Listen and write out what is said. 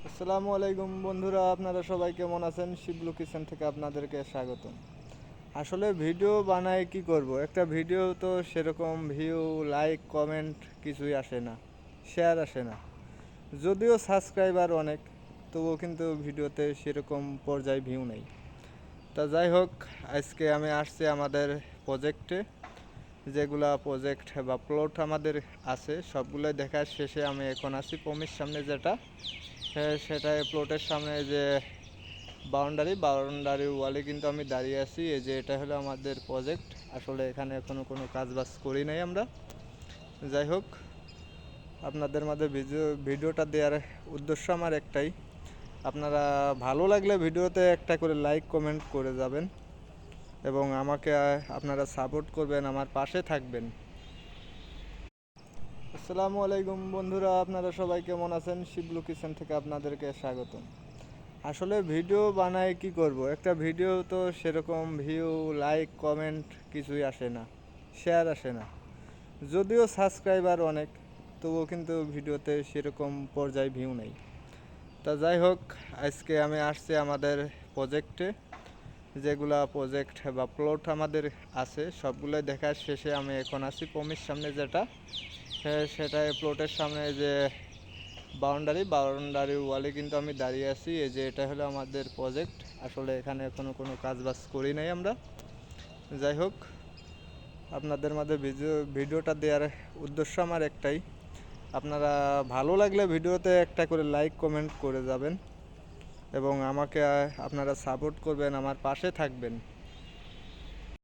আসসালামু আলাইকুম বন্ধুরা, আপনারা সবাই কেমন আছেন? শিবলু কিচেন থেকে আপনাদেরকে স্বাগতম। আসলে ভিডিও বানাই কি করব, একটা ভিডিও তো সেরকম ভিউ, লাইক, কমেন্ট কিছুই আসে না, শেয়ার আসে না। যদিও সাবস্ক্রাইবার অনেক, তবুও কিন্তু ভিডিওতে সেরকম পর্যায়ে ভিউ নেই। তা যাই হোক, আজকে আমি আসছি আমাদের প্রজেক্টে। যেগুলা প্রজেক্ট বা প্লট আমাদের আছে সবগুলোই দেখার শেষে আমি এখন আছি পমির সামনে, যেটা সেটাই প্লটের সামনে যে বাউন্ডারি ওয়ালে কিন্তু আমি দাঁড়িয়ে আছি। এই যে এটা হলো আমাদের প্রজেক্ট। আসলে এখানে এখনও কোনো কাজ বাজ করি নাই আমরা। যাই হোক, আপনাদের মাঝে ভিডিওটা দেওয়ার উদ্দেশ্য আমার একটাই, আপনারা ভালো লাগলে ভিডিওতে একটা করে লাইক কমেন্ট করে যাবেন এবং আমাকে আপনারা সাপোর্ট করবেন, আমার পাশে থাকবেন। আসসালামু আলাইকুম বন্ধুরা, আপনারা সবাই কেমন আছেন? শিবলু কিচেন থেকে আপনাদেরকে স্বাগতম। আসলে ভিডিও বানাই কি করব, একটা ভিডিও তো সেরকম ভিউ, লাইক, কমেন্ট কিছুই আসে না, শেয়ার আসে না। যদিও সাবস্ক্রাইবার অনেক, তবুও কিন্তু ভিডিওতে সেরকম পর্যায়ে ভিউ নেই। তা যাই হোক, আজকে আমি আসছি আমাদের প্রজেক্টে। যেগুলা প্রজেক্ট বা প্লট আমাদের আছে সবগুলোই দেখার শেষে আমি এখন আছি পমির সামনে, যেটা সেটাই প্লটের সামনে যে বাউন্ডারি ওয়ালে কিন্তু আমি দাঁড়িয়ে আছি। এই যে এটা হলো আমাদের প্রজেক্ট। আসলে এখানে এখনও কোনো কাজ বাজ করি নাই আমরা। যাই হোক, আপনাদের মাঝে ভিডিওটা দেওয়ার উদ্দেশ্য আমার একটাই, আপনারা ভালো লাগলে ভিডিওতে একটা করে লাইক কমেন্ট করে যাবেন এবং আমাকে আপনারা সাপোর্ট করবেন, আমার পাশে থাকবেন।